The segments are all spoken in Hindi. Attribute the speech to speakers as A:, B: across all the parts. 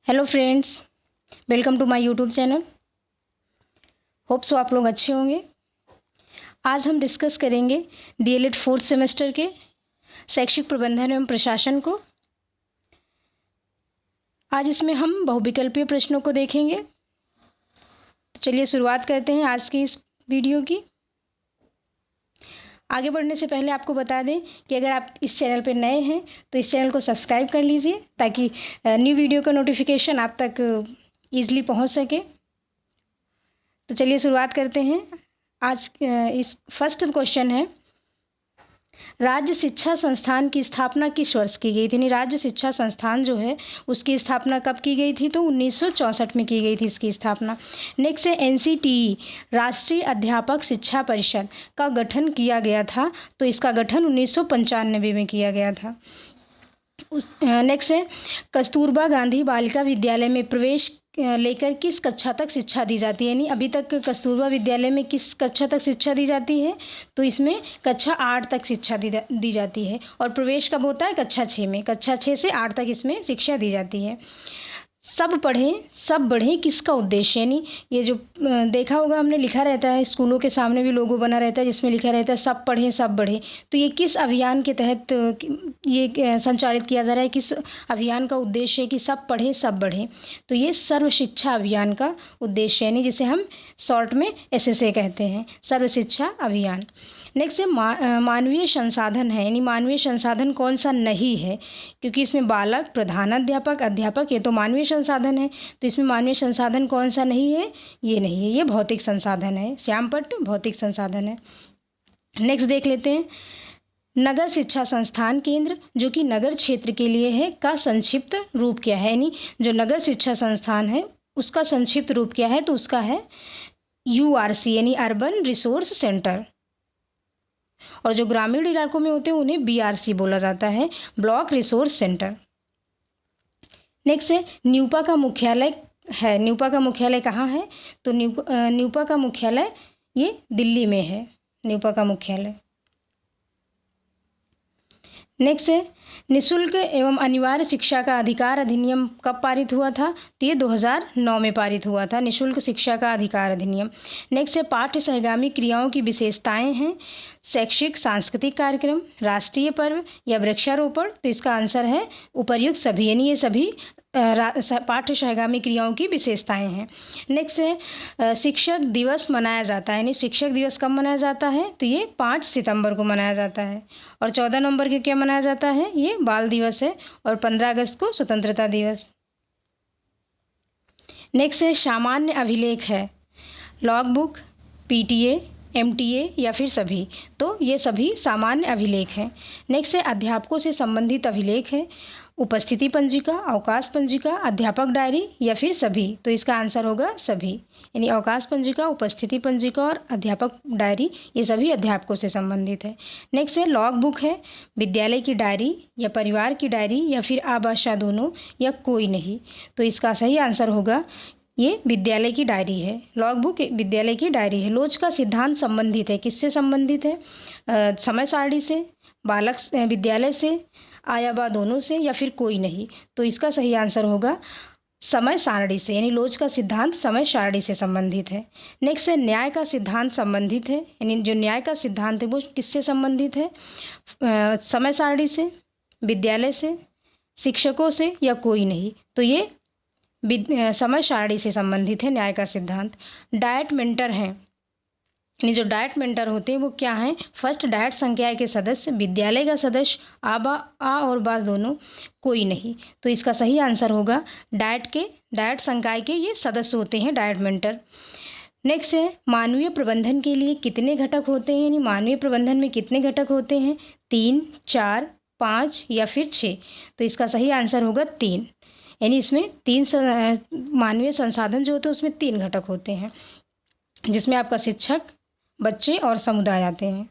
A: Hello friends, welcome to my YouTube channel. Hope so आप लोग अच्छे होंगे। आज हम डिस्कस करेंगे डीएलएड फोर्थ सेमेस्टर के शैक्षिक प्रबंधन एवं प्रशासन को। आज इसमें हम बहुविकल्पीय प्रश्नों को देखेंगे। तो चलिए शुरुआत करते हैं आज की इस वीडियो की। आगे बढ़ने से पहले आपको बता दें कि अगर आप इस चैनल पर नए हैं तो इस चैनल को सब्सक्राइब कर लीजिए ताकि न्यू वीडियो का नोटिफिकेशन आप तक ईज़िली पहुंच सके। तो चलिए शुरुआत करते हैं। आज इस फर्स्ट क्वेश्चन है, राज्य शिक्षा संस्थान की स्थापना किस वर्ष की गई थी? यानी राज्य शिक्षा संस्थान जो है उसकी स्थापना कब की गई थी? तो 1964 में की गई थी इसकी स्थापना। नेक्स्ट है एनसीटीई राष्ट्रीय अध्यापक शिक्षा परिषद का गठन किया गया था, तो इसका गठन 1995 में किया गया था। नेक्स्ट है कस्तूरबा गांधी बालिका विद्यालय में प्रवेश लेकर किस कक्षा तक शिक्षा दी जाती है? यानी अभी तक कस्तूरबा विद्यालय में किस कक्षा तक शिक्षा दी जाती है? तो इसमें कक्षा 8 तक शिक्षा दी जाती है। और प्रवेश कब होता है? कक्षा 6 में। कक्षा 6 से 8 तक इसमें शिक्षा दी जाती है। सब पढ़ें सब बढ़ें किसका उद्देश्य? यानी ये जो देखा होगा हमने, लिखा रहता है स्कूलों के सामने भी लोगो बना रहता है जिसमें लिखा रहता है सब पढ़ें सब बढ़ें। तो ये किस अभियान के तहत ये संचालित किया जा रहा है? किस अभियान का उद्देश्य है कि सब पढ़ें सब बढ़ें? तो ये सर्व शिक्षा अभियान का उद्देश्य है, यानी जिसे हम शॉर्ट में SSA कहते हैं, सर्व शिक्षा अभियान। नेक्स्ट है मानवीय संसाधन है, यानी मानवीय संसाधन कौन सा नहीं है? क्योंकि इसमें बालक, प्रधानाध्यापक, अध्यापक ये तो मानवीय संसाधन है, तो इसमें मानवीय संसाधन कौन सा नहीं है? ये नहीं है, ये भौतिक संसाधन है। श्यामपट्ट भौतिक संसाधन है। नेक्स्ट देख लेते हैं, नगर शिक्षा संस्थान केंद्र जो कि नगर क्षेत्र के लिए है का संक्षिप्त रूप क्या है? यानी जो नगर शिक्षा संस्थान है उसका संक्षिप्त रूप क्या है? तो उसका है URC यानी अर्बन रिसोर्स सेंटर। और जो ग्रामीण इलाकों में होते हैं उन्हें BRC बोला जाता है, ब्लॉक रिसोर्स सेंटर। नेक्स्ट है न्यूपा का मुख्यालय है। न्यूपा का मुख्यालय कहाँ है? तो न्यूपा का मुख्यालय ये दिल्ली में है, न्यूपा का मुख्यालय। नेक्स्ट है निःशुल्क एवं अनिवार्य शिक्षा का अधिकार अधिनियम कब पारित हुआ था? तो ये 2009 में पारित हुआ था, निःशुल्क शिक्षा का अधिकार अधिनियम। नेक्स्ट है पाठ्य सहगामी क्रियाओं की विशेषताएं हैं, शैक्षिक सांस्कृतिक कार्यक्रम, राष्ट्रीय पर्व या वृक्षारोपण? तो इसका आंसर है उपर्युक्त सभी, यानी ये सभी पाठ्य सहगामी क्रियाओं की विशेषताएं हैं। नेक्स्ट है शिक्षक दिवस मनाया जाता है, यानी शिक्षक दिवस कब मनाया जाता है? तो ये 5 सितंबर को मनाया जाता है। और 14 नवंबर को क्या मनाया जाता है? ये बाल दिवस है। और 15 अगस्त को स्वतंत्रता दिवस। नेक्स्ट है सामान्य अभिलेख है, लॉग बुक, PTA, MTA या फिर सभी? तो ये सभी सामान्य अभिलेख हैं। नेक्स्ट है अध्यापकों से संबंधित अभिलेख है, उपस्थिति पंजिका, अवकाश पंजिका, अध्यापक डायरी या फिर सभी? तो इसका आंसर होगा सभी, यानी अवकाश पंजिका, उपस्थिति पंजिका और अध्यापक डायरी ये सभी अध्यापकों से संबंधित है। नेक्स्ट है लॉग बुक है, विद्यालय की डायरी या परिवार की डायरी या फिर आबाशा दोनों या कोई नहीं? तो इसका सही आंसर होगा ये विद्यालय की डायरी है। लॉग बुक विद्यालय की डायरी है। लोच का सिद्धांत संबंधित है, किससे संबंधित है? समय सारणी से, बालक विद्यालय से, आया बा दोनों से या फिर कोई नहीं? तो इसका सही आंसर होगा समय सारणी से, यानी लोच का सिद्धांत समय सारणी से संबंधित है। नेक्स्ट है न्याय का सिद्धांत संबंधित है, यानी जो न्याय का सिद्धांत है वो किससे संबंधित है? समय सारणी से, विद्यालय से, शिक्षकों से या कोई नहीं? तो ये समय सारणी से संबंधित है न्याय का सिद्धांत। डायट मेंटर हैं, यानी जो डायट मेंटर होते हैं वो क्या हैं? फर्स्ट डायट संकाय के सदस्य, विद्यालय का सदस्य, आ और बा दोनों, कोई नहीं? तो इसका सही आंसर होगा डायट संकाय के ये सदस्य होते हैं डायट मेंटर। नेक्स्ट है मानवीय प्रबंधन के लिए कितने घटक होते हैं? यानी मानवीय प्रबंधन में कितने घटक होते हैं? 3, 4, 5 या फिर 6? तो इसका सही आंसर होगा 3, यानी इसमें 3 मानवीय संसाधन जो होते हैं उसमें 3 घटक होते हैं, जिसमें आपका शिक्षक, बच्चे और समुदाय आते हैं।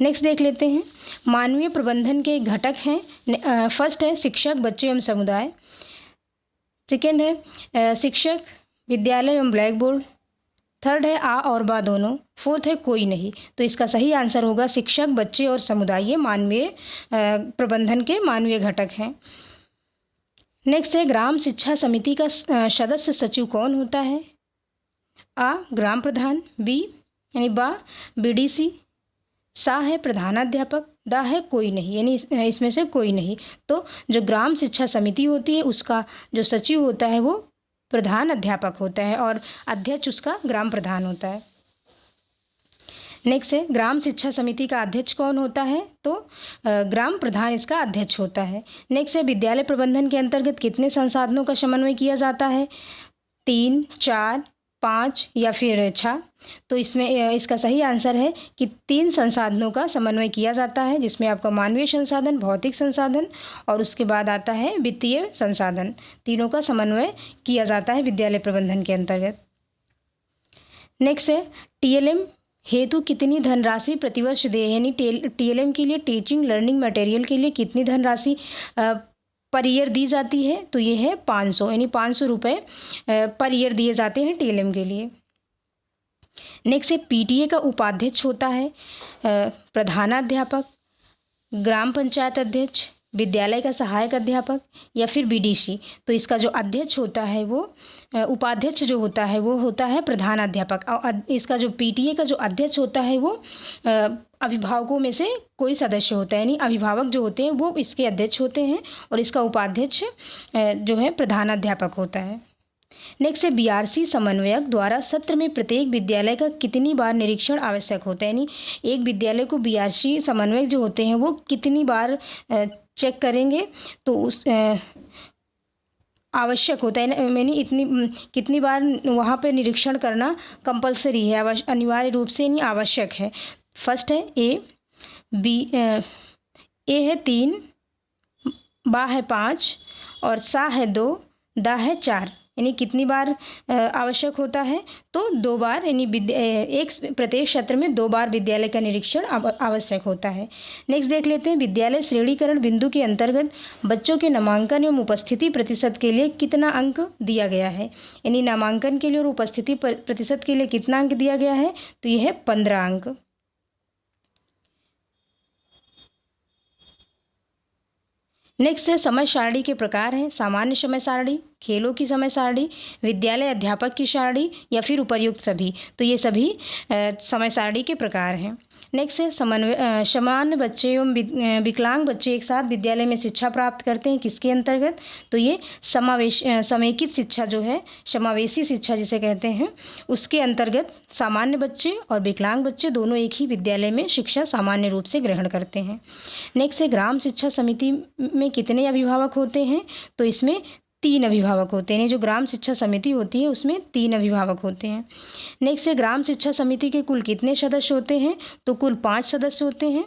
A: नेक्स्ट देख लेते हैं मानवीय प्रबंधन के घटक हैं। फर्स्ट है शिक्षक, बच्चे एवं समुदाय। सेकेंड है शिक्षक, विद्यालय एवं ब्लैक बोर्ड। थर्ड है आ और बा दोनों। फोर्थ है कोई नहीं। तो इसका सही आंसर होगा शिक्षक, बच्चे और समुदाय, ये मानवीय प्रबंधन के मानवीय घटक हैं। नेक्स्ट है ग्राम शिक्षा समिति का सदस्य सचिव कौन होता है? आ ग्राम प्रधान, बी यानी बा बीडीसी, सा है प्रधानाध्यापक, दा है कोई नहीं यानी इसमें से कोई नहीं। तो जो ग्राम शिक्षा समिति होती है उसका जो सचिव होता है वो प्रधान अध्यापक होता है और अध्यक्ष उसका ग्राम प्रधान होता है। नेक्स्ट है ग्राम शिक्षा समिति का अध्यक्ष कौन होता है? तो ग्राम प्रधान इसका अध्यक्ष होता है। नेक्स्ट है विद्यालय प्रबंधन के अंतर्गत कितने संसाधनों का समन्वय किया जाता है? 3, 4, 5 या फिर 6। तो इसमें इसका सही आंसर है कि 3 संसाधनों का समन्वय किया जाता है, जिसमें आपका मानवीय संसाधन, भौतिक संसाधन और उसके बाद आता है वित्तीय संसाधन। तीनों का समन्वय किया जाता है विद्यालय प्रबंधन के अंतर्गत। नेक्स्ट है टीएलएम हेतु कितनी धनराशि प्रतिवर्ष दे, यानी टीएलएम के लिए टीचिंग लर्निंग मटेरियल के लिए कितनी धनराशि पर ईयर दी जाती है? तो ये है 500 यानी 500 रुपये पर ईयर दिए जाते हैं टीएलएम के लिए। नेक्स्ट है पीटीए का उपाध्यक्ष होता है प्रधानाध्यापक, ग्राम पंचायत अध्यक्ष, विद्यालय का सहायक अध्यापक या फिर बीडीसी। तो इसका जो अध्यक्ष होता है वो उपाध्यक्ष जो होता है वो होता है प्रधानाध्यापक और इसका जो पीटीए का जो अध्यक्ष होता है वो अभिभावकों में से कोई सदस्य होता है, यानी अभिभावक जो होते हैं वो इसके अध्यक्ष होते हैं और इसका उपाध्यक्ष जो है प्रधानाध्यापक होता है। नेक्स्ट है बीआरसी समन्वयक द्वारा सत्र में प्रत्येक विद्यालय का कितनी बार निरीक्षण आवश्यक होता है, यानी एक विद्यालय को बीआरसी समन्वयक जो होते हैं वो कितनी बार चेक करेंगे? तो उस आवश्यक होता है, यानी इतनी कितनी बार वहाँ पे निरीक्षण करना कंपलसरी है, अनिवार्य रूप से यानी आवश्यक है। फर्स्ट है ए है 3, बा है 5 और सा है 2, दा है 4, यानी कितनी बार आवश्यक होता है? तो 2 बार, यानी प्रत्येक क्षेत्र में 2 बार विद्यालय का निरीक्षण आवश्यक होता है। नेक्स्ट देख लेते हैं विद्यालय श्रेणीकरण बिंदु के अंतर्गत बच्चों के नामांकन एवं उपस्थिति प्रतिशत के लिए कितना अंक दिया गया है, यानी नामांकन के लिए और उपस्थिति प्रतिशत के लिए कितना अंक दिया गया है? तो यह है 15 अंक। नेक्स्ट है समय सारणी के प्रकार हैं सामान्य समय सारणी, खेलों की समय सारणी, विद्यालय अध्यापक की सारणी या फिर उपर्युक्त सभी। तो ये सभी समय सारणी के प्रकार हैं। नेक्स्ट है समान बच्चे एवं विकलांग बच्चे एक साथ विद्यालय में शिक्षा प्राप्त करते हैं किसके अंतर्गत? तो ये समेकित शिक्षा जो है, समावेशी शिक्षा जिसे कहते हैं, उसके अंतर्गत सामान्य बच्चे और विकलांग बच्चे दोनों एक ही विद्यालय में शिक्षा सामान्य रूप से ग्रहण करते हैं। नेक्स्ट है ग्राम शिक्षा समिति में कितने अभिभावक होते हैं? तो इसमें 3 अभिभावक होते हैं, जो ग्राम शिक्षा समिति होती है उसमें 3 अभिभावक होते हैं। नेक्स्ट है ग्राम शिक्षा समिति के कुल कितने सदस्य होते हैं? तो कुल 5 सदस्य होते हैं,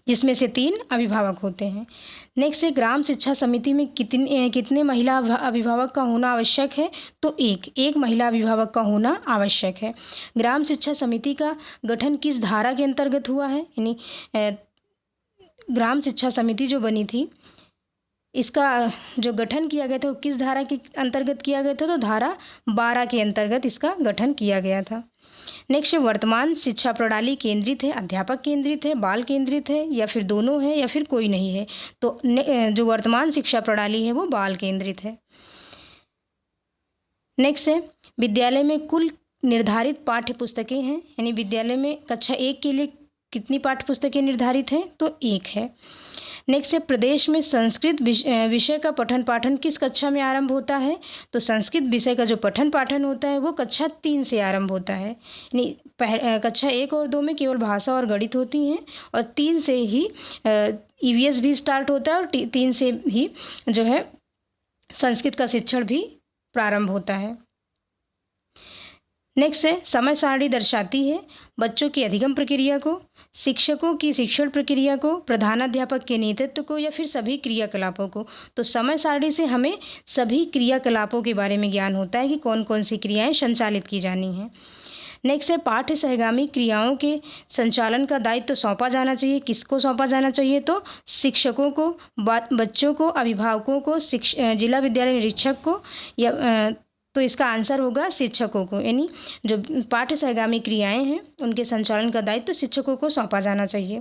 A: जिसमें से 3 अभिभावक होते हैं। नेक्स्ट है ग्राम शिक्षा समिति में कितने महिला अभिभावक का होना आवश्यक है? तो एक महिला अभिभावक का होना आवश्यक है। ग्राम शिक्षा समिति का गठन किस धारा के अंतर्गत हुआ है, यानी ग्राम शिक्षा समिति जो बनी थी इसका जो गठन किया गया था वो किस धारा के अंतर्गत किया गया था? तो धारा 12 के अंतर्गत इसका गठन किया गया था। नेक्स्ट वर्तमान शिक्षा प्रणाली केंद्रित है, अध्यापक केंद्रित है, बाल केंद्रित है या फिर दोनों है या फिर कोई नहीं है? तो जो वर्तमान शिक्षा प्रणाली है वो बाल केंद्रित है। नेक्स्ट है विद्यालय में कुल निर्धारित पाठ्य पुस्तकें हैं, यानी विद्यालय में कक्षा 1 के लिए कितनी पाठ्य पुस्तकें निर्धारित हैं? तो 1 है। नेक्स्ट है प्रदेश में संस्कृत विषय का पठन पाठन किस कक्षा में आरंभ होता है? तो संस्कृत विषय का जो पठन पाठन होता है वो कक्षा 3 से आरंभ होता है, यानी कक्षा 1 और 2 में केवल भाषा और गणित होती हैं और 3 से ही ईवीएस भी स्टार्ट होता है और 3 से ही जो है संस्कृत का शिक्षण भी प्रारंभ होता है। नेक्स्ट है समय सारणी दर्शाती है बच्चों की अधिगम प्रक्रिया को, शिक्षकों की शिक्षण प्रक्रिया को, प्रधानाध्यापक के नेतृत्व को या फिर सभी क्रियाकलापों को। तो समय सारणी से हमें सभी क्रियाकलापों के बारे में ज्ञान होता है कि कौन कौन सी क्रियाएं संचालित की जानी हैं। नेक्स्ट है पाठ्य सहगामी क्रियाओं के संचालन का दायित्व तो सौंपा जाना चाहिए, किसको सौंपा जाना चाहिए? तो शिक्षकों को, बच्चों को, अभिभावकों को, जिला विद्यालय निरीक्षक को या तो इसका आंसर होगा शिक्षकों को, यानी जो पाठ्य सहगामी क्रियाएं हैं उनके संचालन का दायित्व तो शिक्षकों को सौंपा जाना चाहिए।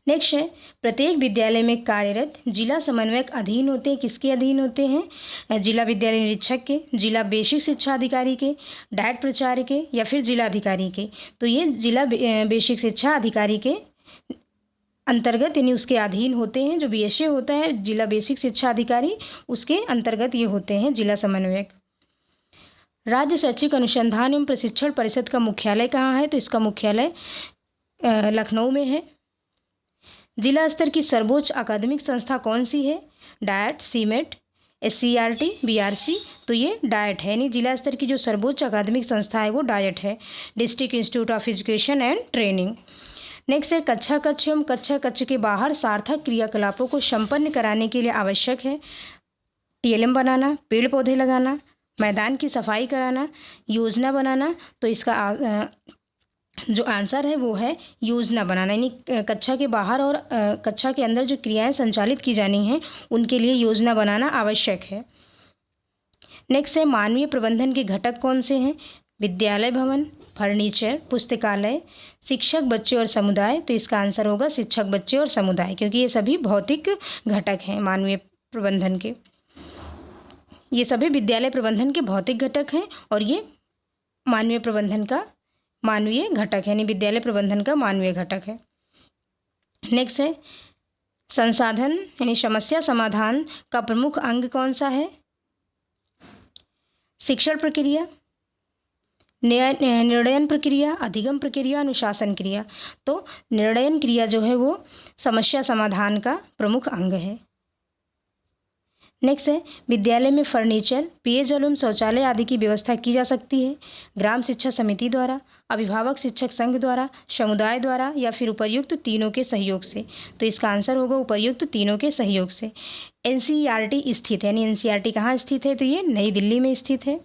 A: नेक्स्ट है, प्रत्येक विद्यालय में कार्यरत जिला समन्वयक अधीन होते हैं, किसके अधीन होते हैं? जिला विद्यालय निरीक्षक के, जिला बेसिक शिक्षा अधिकारी के, डायट प्राचार्य के, या फिर जिला अधिकारी के। तो ये जिला बेसिक शिक्षा अधिकारी के अंतर्गत यानी उसके अधीन होते हैं। जो बीएसए होता है जिला बेसिक शिक्षा अधिकारी, उसके अंतर्गत ये होते हैं जिला समन्वयक। राज्य शैक्षिक अनुसंधान एवं प्रशिक्षण परिषद का मुख्यालय कहाँ है? तो इसका मुख्यालय लखनऊ में है। जिला स्तर की सर्वोच्च अकादमिक संस्था कौन सी है? DIET, SIEMAT, SCERT, BRC. तो ये डायट है, यानी जिला स्तर की जो सर्वोच्च अकादमिक संस्था है वो डायट है, district institute of education and training. Next है, कक्षा कक्ष एवं कक्षा कक्ष के बाहर सार्थक क्रियाकलापों को संपन्न कराने के लिए आवश्यक है टीएलएम बनाना, पेड़ पौधे लगाना, मैदान की सफाई कराना, योजना बनाना। तो इसका जो आंसर है वो है योजना बनाना, यानी कक्षा के बाहर और कक्षा के अंदर जो क्रियाएं संचालित की जानी हैं उनके लिए योजना बनाना आवश्यक है। नेक्स्ट है, मानवीय प्रबंधन के घटक कौन से हैं? विद्यालय भवन, फर्नीचर, पुस्तकालय, शिक्षक, बच्चे और समुदाय। तो इसका आंसर होगा शिक्षक, बच्चे और समुदाय, क्योंकि ये सभी भौतिक घटक हैं मानवीय प्रबंधन के। ये सभी विद्यालय प्रबंधन के भौतिक घटक हैं और ये मानवीय प्रबंधन का मानवीय घटक है, यानी विद्यालय प्रबंधन का मानवीय घटक है। नेक्स्ट है, संसाधन यानी समस्या समाधान का प्रमुख अंग कौन सा है? शिक्षण प्रक्रिया, निर्णयन प्रक्रिया, अधिगम प्रक्रिया, अनुशासन क्रिया। तो निर्णयन क्रिया जो है वो समस्या समाधान का प्रमुख अंग है। नेक्स्ट है, विद्यालय में फर्नीचर, पेयजल एवं शौचालय आदि की व्यवस्था की जा सकती है ग्राम शिक्षा समिति द्वारा, अभिभावक शिक्षक संघ द्वारा, समुदाय द्वारा, या फिर उपर्युक्त तीनों के सहयोग से। तो इसका आंसर होगा उपर्युक्त तीनों के सहयोग से। एनसीईआरटी स्थित है, यानी एनसीईआरटी कहाँ स्थित है? तो ये नई दिल्ली में स्थित है।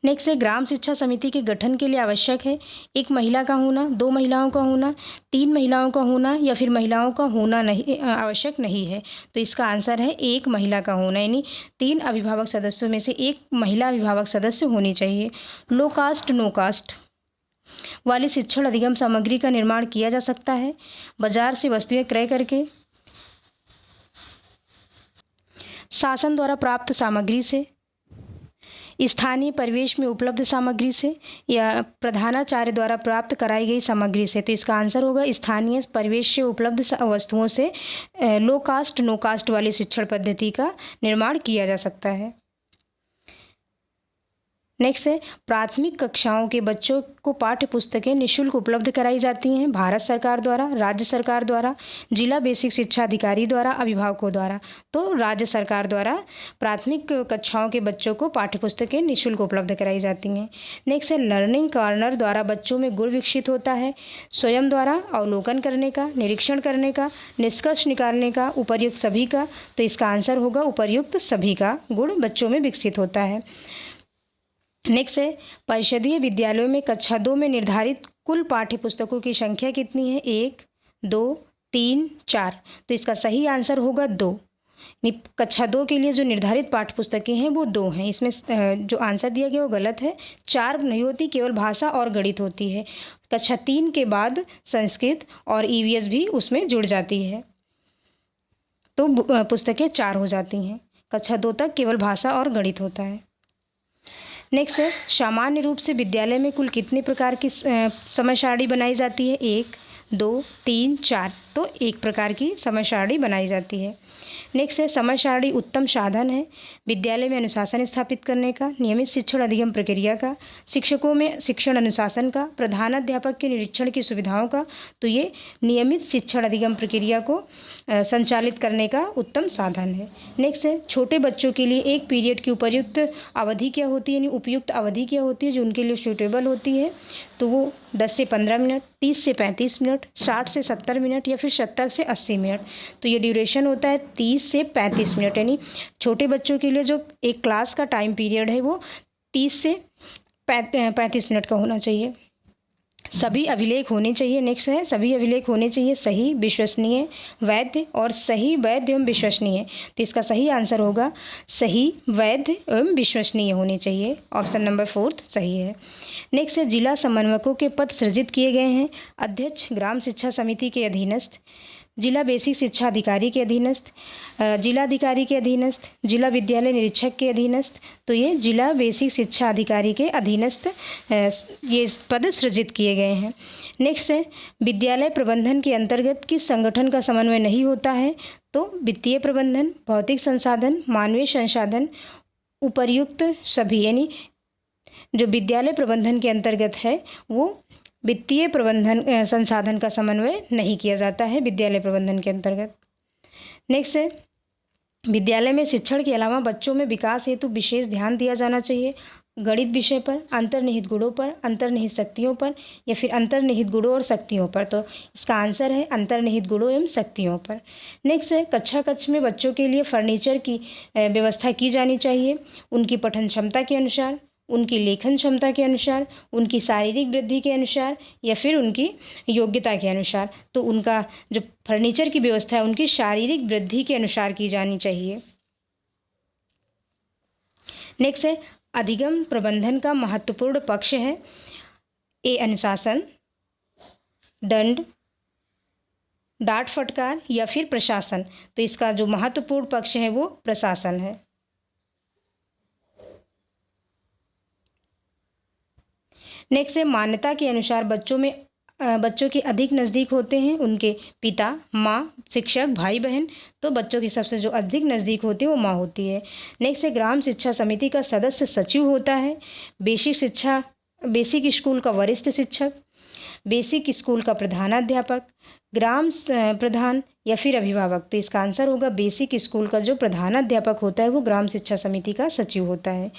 A: नेक्स्ट है, ग्राम शिक्षा समिति के गठन के लिए आवश्यक है एक महिला का होना, 2 महिलाओं का होना, 3 महिलाओं का होना, या फिर महिलाओं का होना नहीं आवश्यक नहीं है। तो इसका आंसर है 1 महिला का होना, यानी 3 अभिभावक सदस्यों में से 1 महिला अभिभावक सदस्य होनी चाहिए। लो कास्ट नो कास्ट वाली शिक्षण अधिगम सामग्री का निर्माण किया जा सकता है बाजार से वस्तुएं क्रय करके, शासन द्वारा प्राप्त सामग्री से, स्थानीय परिवेश में उपलब्ध सामग्री से, या प्रधानाचार्य द्वारा प्राप्त कराई गई सामग्री से। तो इसका आंसर होगा स्थानीय परिवेश से उपलब्ध वस्तुओं से लो कास्ट नो कास्ट वाली शिक्षण पद्धति का निर्माण किया जा सकता है। नेक्स्ट है, प्राथमिक कक्षाओं के बच्चों को पाठ्य पुस्तकें निःशुल्क उपलब्ध कराई जाती हैं भारत सरकार द्वारा, राज्य सरकार द्वारा, जिला बेसिक शिक्षा अधिकारी द्वारा, अभिभावकों द्वारा। तो राज्य सरकार द्वारा प्राथमिक कक्षाओं के बच्चों को पाठ्य पुस्तकें निःशुल्क उपलब्ध कराई जाती हैं। नेक्स्ट है, लर्निंग कॉर्नर द्वारा बच्चों में गुण विकसित होता है स्वयं द्वारा अवलोकन करने का, निरीक्षण करने का, निष्कर्ष निकालने का, उपर्युक्त सभी का। तो इसका आंसर होगा उपर्युक्त सभी का गुण बच्चों में विकसित होता है। नेक्स्ट है, परिषदीय विद्यालयों में कक्षा 2 में निर्धारित कुल पाठ्य पुस्तकों की संख्या कितनी है? 1, 2, 3, 4। तो इसका सही आंसर होगा 2। कक्षा 2 के लिए जो निर्धारित पाठ्य पुस्तकें हैं वो 2 हैं। इसमें जो आंसर दिया गया वो गलत है, 4 नहीं होती, केवल भाषा और गणित होती है। कक्षा 3 के बाद संस्कृत और ईवीएस भी उसमें जुड़ जाती है, तो पुस्तकें 4 हो जाती हैं। कक्षा 2 तक केवल भाषा और गणित होता है। नेक्स्ट है, सामान्य रूप से विद्यालय में कुल कितने प्रकार की समय सारणी बनाई जाती है? 1, 2, 3, 4। तो 1 प्रकार की समय सारणी बनाई जाती है। नेक्स्ट है, समय सारणी उत्तम साधन है विद्यालय में अनुशासन स्थापित करने का, नियमित शिक्षण अधिगम प्रक्रिया का, शिक्षकों में शिक्षण अनुशासन का, प्रधानाध्यापक के निरीक्षण की सुविधाओं का। तो ये नियमित शिक्षण अधिगम प्रक्रिया को संचालित करने का उत्तम साधन है। नेक्स्ट है, छोटे बच्चों के लिए एक पीरियड की उपयुक्त अवधि क्या होती है, यानी उपयुक्त अवधि क्या होती है जो उनके लिए सूटेबल होती है? तो वो 10 से 15 मिनट, 30 से 35 मिनट, 60 से 70 मिनट, या फिर 70 से 80 मिनट। तो ये ड्यूरेशन होता है 30 से 35 मिनट, यानी छोटे बच्चों के लिए जो एक क्लास का टाइम पीरियड है वो 30 से 35 मिनट का होना चाहिए। सभी अभिलेख होने चाहिए। नेक्स्ट है सभी अभिलेख होने चाहिए सही, विश्वसनीय, वैध और सही, वैध एवं विश्वसनीय। तो इसका सही आंसर होगा सही, वैध एवं विश्वसनीय होने चाहिए। ऑप्शन नंबर 4 सही है। नेक्स्ट है जिला समन्वयकों के पद सृजित किए गए हैं। अध्यक्ष ग्राम शिक्षा समिति के अधीनस्थ, जिला बेसिक शिक्षा अधिकारी के अधीनस्थ, जिलाधिकारी के अधीनस्थ, जिला विद्यालय निरीक्षक के अधीनस्थ। तो ये जिला बेसिक शिक्षा अधिकारी के अधीनस्थ ये पद सृजित किए गए हैं। नेक्स्ट है विद्यालय प्रबंधन के अंतर्गत किस संगठन का समन्वय नहीं होता है? तो वित्तीय प्रबंधन, भौतिक संसाधन, मानवीय संसाधन, उपर्युक्त सभी। यानी जो विद्यालय प्रबंधन के अंतर्गत है वो वित्तीय प्रबंधन संसाधन का समन्वय नहीं किया जाता है विद्यालय प्रबंधन के अंतर्गत। नेक्स्ट है विद्यालय में शिक्षण के अलावा बच्चों में विकास हेतु विशेष ध्यान दिया जाना चाहिए। गणित विषय पर, अंतर्निहित गुणों पर, अंतर्निहित शक्तियों पर या फिर अंतर्निहित गुणों और शक्तियों पर। तो इसका आंसर है अंतर्निहित गुणों एवं शक्तियों पर। नेक्स्ट है कक्षा कक्ष में बच्चों के लिए फर्नीचर की व्यवस्था की जानी चाहिए उनकी पठन क्षमता के अनुसार, उनकी लेखन क्षमता के अनुसार, उनकी शारीरिक वृद्धि के अनुसार या फिर उनकी योग्यता के अनुसार। तो उनका जो फर्नीचर की व्यवस्था है उनकी शारीरिक वृद्धि के अनुसार की जानी चाहिए। नेक्स्ट है अधिगम प्रबंधन का महत्वपूर्ण पक्ष है। ए अनुशासन, दंड, डांट फटकार या फिर प्रशासन। तो इसका जो महत्वपूर्ण पक्ष है वो प्रशासन है। नेक्स्ट है मान्यता के अनुसार बच्चों के अधिक नज़दीक होते हैं उनके पिता, माँ, शिक्षक, भाई बहन। तो बच्चों की सबसे जो अधिक नज़दीक होती है वो माँ होती है। नेक्स्ट है ग्राम शिक्षा समिति का सदस्य सचिव होता है। बेसिक स्कूल का वरिष्ठ शिक्षक, बेसिक स्कूल का प्रधानाध्यापक, ग्राम प्रधान या फिर अभिभावक। तो इसका आंसर होगा बेसिक स्कूल का जो प्रधानाध्यापक होता है वो ग्राम शिक्षा समिति का सचिव होता है।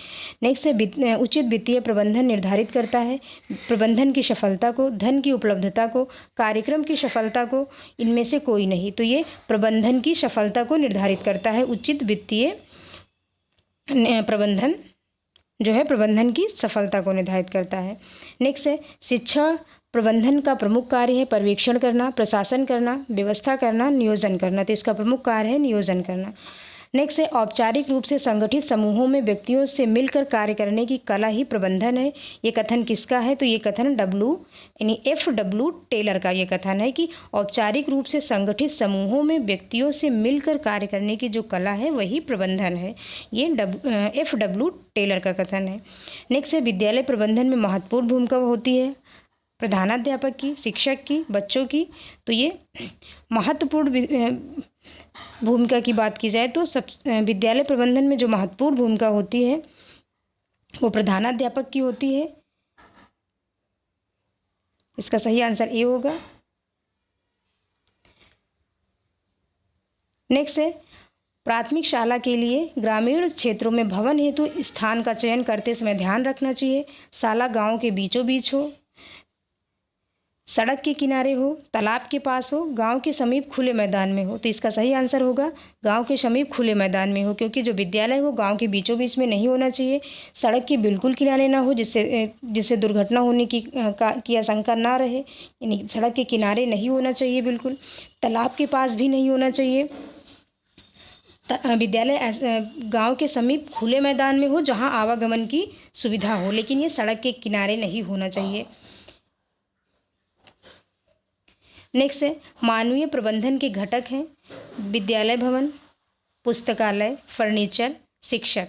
A: नेक्स्ट है उचित वित्तीय प्रबंधन निर्धारित करता है प्रबंधन की सफलता को, धन की उपलब्धता को, कार्यक्रम की सफलता को, इनमें से कोई नहीं। तो ये प्रबंधन की सफलता को निर्धारित करता है। उचित वित्तीय प्रबंधन जो है प्रबंधन की सफलता को निर्धारित करता है। नेक्स्ट है शिक्षा प्रबंधन का प्रमुख कार्य है पर्यवेक्षण करना, प्रशासन करना, व्यवस्था करना, नियोजन करना। तो इसका प्रमुख कार्य है नियोजन करना। नेक्स्ट है औपचारिक रूप से संगठित समूहों में व्यक्तियों से मिलकर कार्य करने की कला ही प्रबंधन है। ये कथन किसका है? तो ये कथन F.W. टेलर का ये कथन है कि औपचारिक रूप से संगठित समूहों में व्यक्तियों से मिलकर कार्य करने की जो कला है वही प्रबंधन है। ये F.W. टेलर का कथन है। नेक्स्ट है विद्यालय प्रबंधन में महत्वपूर्ण भूमिका होती है प्रधानाध्यापक की, शिक्षक की, बच्चों की। तो ये महत्वपूर्ण भूमिका की बात की जाए तो विद्यालय प्रबंधन में जो महत्वपूर्ण भूमिका होती है वो प्रधानाध्यापक की होती है। इसका सही आंसर ए होगा। नेक्स्ट है प्राथमिक शाला के लिए ग्रामीण क्षेत्रों में भवन हेतु स्थान का चयन करते समय ध्यान रखना चाहिए शाला गांव के बीचों बीच हो, सड़क के किनारे हो, तालाब के पास हो, गांव के समीप खुले मैदान में हो। तो इसका सही आंसर होगा गांव के समीप खुले मैदान में हो, क्योंकि जो विद्यालय हो गांव के बीचों बीच में नहीं होना चाहिए, सड़क के बिल्कुल किनारे ना हो जिससे दुर्घटना होने की आशंका ना रहे, यानी सड़क के किनारे नहीं होना चाहिए बिल्कुल, तालाब के पास भी नहीं होना चाहिए। विद्यालय गांव के समीप खुले मैदान में हो जहां आवागमन की सुविधा हो, लेकिन ये सड़क के किनारे नहीं होना चाहिए। नेक्स्ट है मानवीय प्रबंधन के घटक हैं विद्यालय भवन, पुस्तकालय, फर्नीचर, शिक्षक,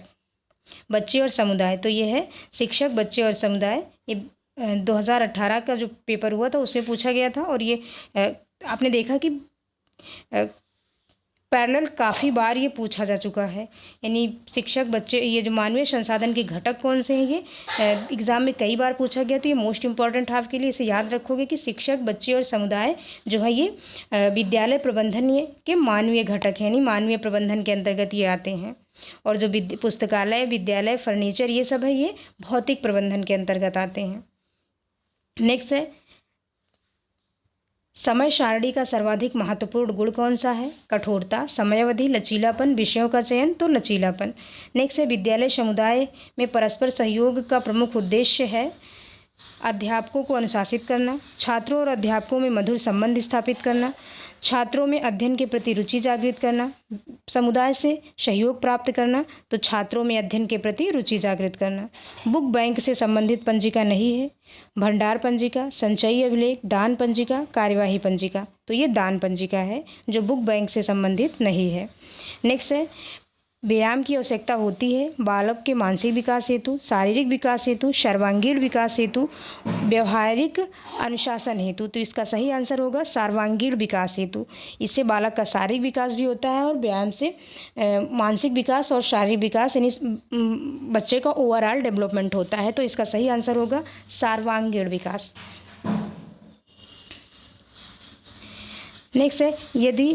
A: बच्चे और समुदाय। तो ये है शिक्षक, बच्चे और समुदाय। ये 2018 का जो पेपर हुआ था उसमें पूछा गया था और ये आपने देखा कि पैरेलल काफ़ी बार ये पूछा जा चुका है। यानी शिक्षक, बच्चे, ये जो मानवीय संसाधन के घटक कौन से हैं, ये एग्ज़ाम में कई बार पूछा गया। तो ये मोस्ट इम्पॉर्टेंट है आपके लिए, इसे याद रखोगे कि शिक्षक, बच्चे और समुदाय जो है ये विद्यालय प्रबंधन के मानवीय घटक हैं, यानी मानवीय प्रबंधन के अंतर्गत ये आते हैं। और जो पुस्तकालय, विद्यालय, फर्नीचर ये सब है ये भौतिक प्रबंधन के अंतर्गत आते हैं। नेक्स्ट है समय सारणी का सर्वाधिक महत्वपूर्ण गुण कौन सा है? कठोरता, समयावधि, लचीलापन, विषयों का चयन। तो लचीलापन। नेक्स्ट है विद्यालय समुदाय में परस्पर सहयोग का प्रमुख उद्देश्य है अध्यापकों को अनुशासित करना, छात्रों और अध्यापकों में मधुर संबंध स्थापित करना, छात्रों में अध्ययन के प्रति रुचि जागृत करना, समुदाय से सहयोग प्राप्त करना, तो छात्रों में अध्ययन के प्रति रुचि जागृत करना। बुक बैंक से संबंधित पंजिका नहीं है, भंडार पंजिका, संचयी अभिलेख, दान पंजिका, कार्यवाही पंजिका, तो ये दान पंजिका है जो बुक बैंक से संबंधित नहीं है। नेक्स्ट है, व्यायाम की आवश्यकता होती है बालक के मानसिक विकास हेतु, शारीरिक विकास हेतु, सर्वांगीण विकास हेतु, व्यवहारिक अनुशासन हेतु, तो इसका सही आंसर होगा सर्वांगीण विकास हेतु। इससे बालक का शारीरिक विकास भी होता है और व्यायाम से मानसिक विकास और शारीरिक विकास यानी बच्चे का ओवरऑल डेवलपमेंट होता है, तो इसका सही आंसर होगा सर्वांगीण विकास। नेक्स्ट है, यदि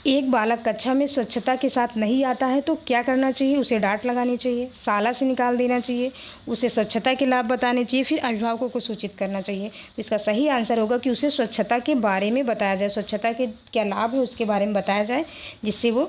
A: एक बालक कक्षा में स्वच्छता के साथ नहीं आता है तो क्या करना चाहिए? उसे डांट लगानी चाहिए, शाला से निकाल देना चाहिए, उसे स्वच्छता के लाभ बताने चाहिए, फिर अभिभावकों को सूचित करना चाहिए। तो इसका सही आंसर होगा कि उसे स्वच्छता के बारे में बताया जाए, स्वच्छता के क्या लाभ है उसके बारे में बताया जाए, जिससे वो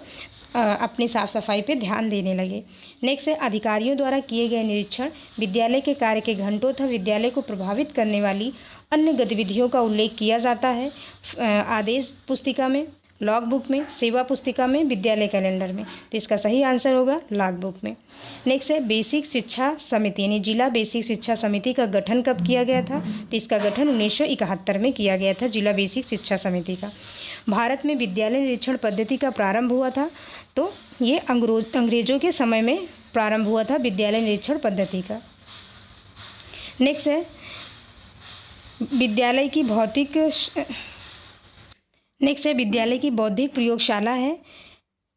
A: अपनी साफ सफाई पर ध्यान देने लगे। नेक्स्ट है, अधिकारियों द्वारा किए गए निरीक्षण, विद्यालय के कार्य के घंटों तथा विद्यालय को प्रभावित करने वाली अन्य गतिविधियों का उल्लेख किया जाता है आदेश पुस्तिका में, लॉग बुक में, सेवा पुस्तिका में, विद्यालय कैलेंडर में, तो इसका सही आंसर होगा लॉग बुक में। नेक्स्ट है, बेसिक शिक्षा समिति यानी जिला बेसिक शिक्षा समिति का गठन कब किया गया था? तो इसका गठन 1971 में किया गया था, जिला बेसिक शिक्षा समिति का। भारत में विद्यालय निरीक्षण पद्धति का प्रारंभ हुआ था, तो ये अंग्रेजों के समय में प्रारंभ हुआ था विद्यालय निरीक्षण पद्धति का। नेक्स्ट है, विद्यालय की विद्यालय की बौद्धिक प्रयोगशाला है,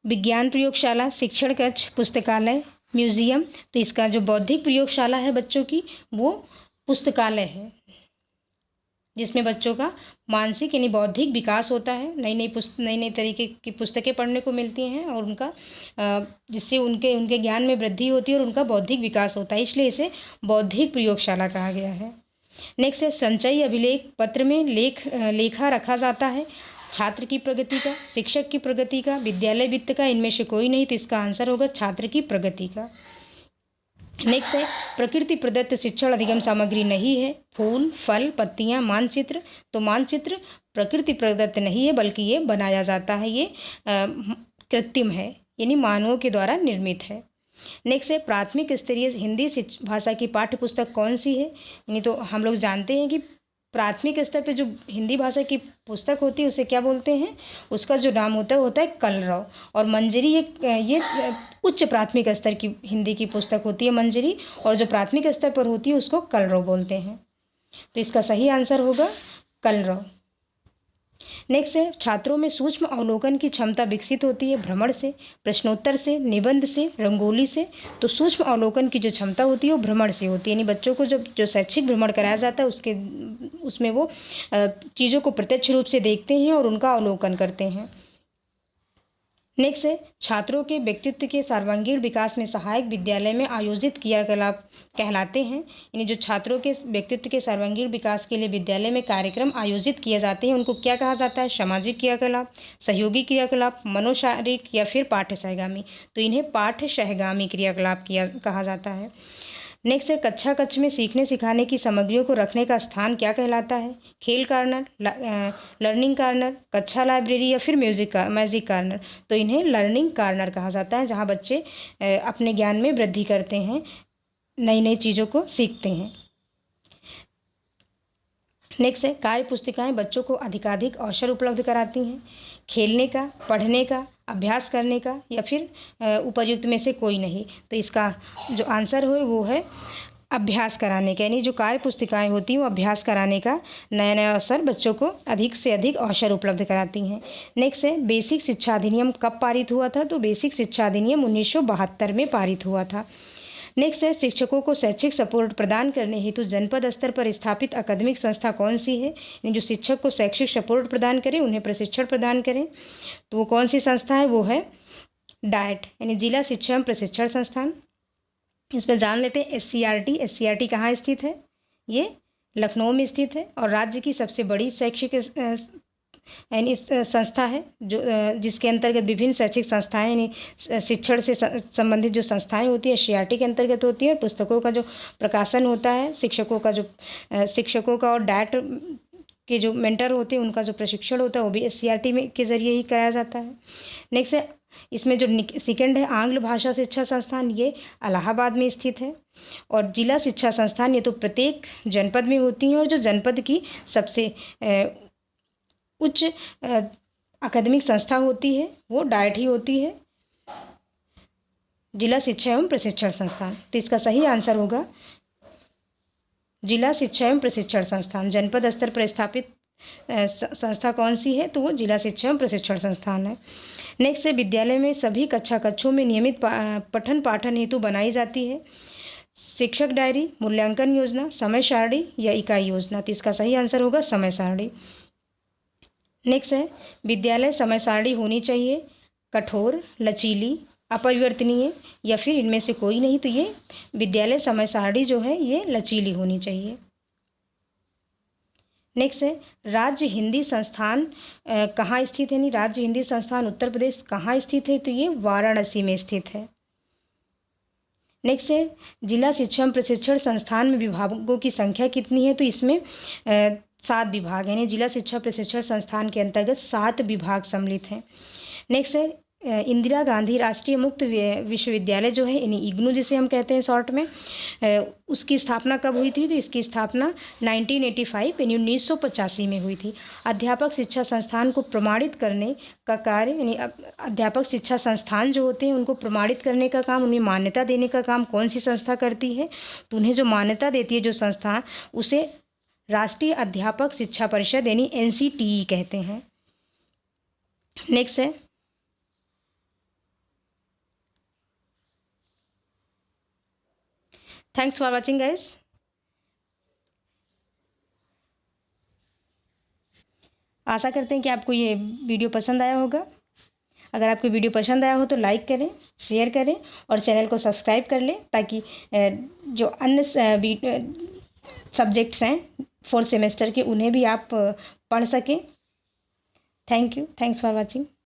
A: विज्ञान प्रयोगशाला, शिक्षण कक्ष, पुस्तकालय, म्यूजियम, तो इसका जो बौद्धिक प्रयोगशाला है बच्चों की वो पुस्तकालय है, जिसमें बच्चों का मानसिक यानी बौद्धिक विकास होता है, नई नई तरीके की पुस्तकें पढ़ने को मिलती हैं और उनका जिससे उनके ज्ञान में वृद्धि होती है और उनका बौद्धिक विकास होता है, इसलिए इसे बौद्धिक प्रयोगशाला कहा गया है। नेक्स्ट है, संचयी अभिलेख पत्र में लेखा रखा जाता है छात्र की प्रगति का, शिक्षक की प्रगति का, विद्यालय वित्त का, इनमें से कोई नहीं, तो इसका आंसर होगा छात्र की प्रगति का। नेक्स्ट है, प्रकृति प्रदत्त शिक्षण अधिगम सामग्री नहीं है, फूल, फल, पत्तियां, मानचित्र, तो मानचित्र प्रकृति प्रदत्त नहीं है बल्कि ये बनाया जाता है, ये कृत्रिम है यानी मानवों के द्वारा निर्मित है। नेक्स्ट है, प्राथमिक स्तरीय हिंदी भाषा की पाठ्य पुस्तक कौन सी है? यानी तो हम लोग जानते हैं कि प्राथमिक स्तर पे जो हिंदी भाषा की पुस्तक होती है उसे क्या बोलते हैं? उसका जो नाम होता है कलरव, और मंजरी ये उच्च प्राथमिक स्तर की हिंदी की पुस्तक होती है मंजरी, और जो प्राथमिक स्तर पर होती है उसको कलरव बोलते हैं, तो इसका सही आंसर होगा कलरव। नेक्स्ट है, छात्रों में सूक्ष्म अवलोकन की क्षमता विकसित होती है भ्रमण से, प्रश्नोत्तर से, निबंध से, रंगोली से, तो सूक्ष्म अवलोकन की जो क्षमता होती है वो भ्रमण से होती है, यानी बच्चों को जो शैक्षिक भ्रमण कराया जाता है उसमें वो चीज़ों को प्रत्यक्ष रूप से देखते हैं और उनका अवलोकन करते हैं। नेक्स्ट है, छात्रों के व्यक्तित्व के सर्वांगीण विकास में सहायक विद्यालय में आयोजित क्रियाकलाप कहलाते हैं, यानी जो छात्रों के व्यक्तित्व के सर्वांगीण विकास के लिए विद्यालय में कार्यक्रम आयोजित किए जाते हैं उनको क्या कहा जाता है? सामाजिक क्रियाकलाप, सहयोगी क्रियाकलाप, मनोशारीरिक या फिर पाठ्य सहगामी, तो इन्हें पाठ्य सहगामी क्रियाकलाप कहा जाता है। नेक्स्ट है, कक्षा कक्ष में सीखने सिखाने की सामग्रियों को रखने का स्थान क्या कहलाता है? खेल कार्नर, लर्निंग कार्नर, कक्षा लाइब्रेरी या फिर मैजिक कार्नर, तो इन्हें लर्निंग कार्नर कहा जाता है, जहां बच्चे अपने ज्ञान में वृद्धि करते हैं, नई नई चीज़ों को सीखते हैं। नेक्स्ट है, कार्य पुस्तिकाएं बच्चों को अधिकाधिक अवसर उपलब्ध कराती हैं, खेलने का, पढ़ने का, अभ्यास करने का या फिर उपर्युक्त में से कोई नहीं, तो इसका जो आंसर हो वो है अभ्यास कराने का, यानी जो कार्य पुस्तिकाएं होती हैं वो अभ्यास कराने का नया नया अवसर बच्चों को अधिक से अधिक अवसर उपलब्ध कराती हैं। नेक्स्ट है, बेसिक शिक्षा अधिनियम कब पारित हुआ था? तो बेसिक शिक्षा अधिनियम 1972 में पारित हुआ था। नेक्स्ट है, शिक्षकों को शैक्षिक सपोर्ट प्रदान करने हेतु जनपद स्तर पर स्थापित अकादमिक संस्था कौन सी है? यानी जो शिक्षक को शैक्षिक सपोर्ट प्रदान करे, उन्हें प्रशिक्षण प्रदान करें, तो वो कौन सी संस्था है? वो है डाइट यानी जिला शिक्षा एवं प्रशिक्षण संस्थान। इसमें जान लेते हैं SCRT कहाँ स्थित है? ये लखनऊ में स्थित है और राज्य की सबसे बड़ी शैक्षिक यानी संस्था है जो जिसके अंतर्गत विभिन्न शैक्षिक संस्थाएं यानी शिक्षण से संबंधित जो संस्थाएं होती है सीआरटी के अंतर्गत होती है। पुस्तकों का जो प्रकाशन होता है, शिक्षकों का और डैट के जो मेंटर होते हैं उनका जो प्रशिक्षण होता है वो भी सीआरटी में के ज़रिए ही कराया जाता है। नेक्स्ट है, इसमें जो सेकेंड है आंग्ल भाषा शिक्षा संस्थान, ये इलाहाबाद में स्थित है। और जिला शिक्षा संस्थान ये तो प्रत्येक जनपद में होती हैं और जो जनपद की सबसे उच्च अकादमिक संस्था होती है वो डाइट ही होती है, जिला शिक्षा एवं प्रशिक्षण संस्थान। तो इसका सही आंसर होगा जिला शिक्षा एवं प्रशिक्षण संस्थान। जनपद स्तर पर स्थापित संस्था कौन सी है, तो वो जिला शिक्षा एवं प्रशिक्षण संस्थान है। नेक्स्ट है, विद्यालय में सभी कक्षों में नियमित पठन पाठन हेतु बनाई जाती है शिक्षक डायरी, मूल्यांकन योजना, समय सारणी या इकाई योजना। तो इसका सही आंसर होगा समय सारणी। नेक्स्ट है, विद्यालय समय सारणी होनी चाहिए कठोर, लचीली, अपरिवर्तनीय या फिर इनमें से कोई नहीं। तो ये विद्यालय समय सारणी जो है ये लचीली होनी चाहिए। नेक्स्ट है, राज्य हिंदी संस्थान कहाँ स्थित है, यानी राज्य हिंदी संस्थान उत्तर प्रदेश कहाँ स्थित है, तो ये वाराणसी में स्थित है। नेक्स्ट है, जिला शिक्षा प्रशिक्षण संस्थान में विभागों की संख्या कितनी है, तो इसमें 7 विभाग यानी जिला शिक्षा प्रशिक्षण संस्थान के अंतर्गत 7 विभाग सम्मिलित हैं। नेक्स्ट है, इंदिरा गांधी राष्ट्रीय मुक्त विश्वविद्यालय जो है यानी इग्नू जिसे हम कहते हैं शॉर्ट में, उसकी स्थापना कब हुई थी, तो इसकी स्थापना 1985 यानी 1985 में हुई थी। अध्यापक शिक्षा संस्थान को प्रमाणित करने का कार्य यानी अध्यापक शिक्षा संस्थान जो होते हैं उनको प्रमाणित करने का काम, उन्हें मान्यता देने का काम कौन सी संस्था करती है, तो उन्हें जो मान्यता देती है जो संस्था, उसे राष्ट्रीय अध्यापक शिक्षा परिषद यानी NCTE कहते हैं। नेक्स्ट है, थैंक्स फॉर वॉचिंग गाइस। आशा करते हैं कि आपको ये वीडियो पसंद आया होगा। अगर आपको वीडियो पसंद आया हो तो लाइक करें, शेयर करें और चैनल को सब्सक्राइब कर लें ताकि जो अन्य सब्जेक्ट्स हैं 4th सेमेस्टर के उन्हें भी आप पढ़ सकें। Thank you, thanks for watching.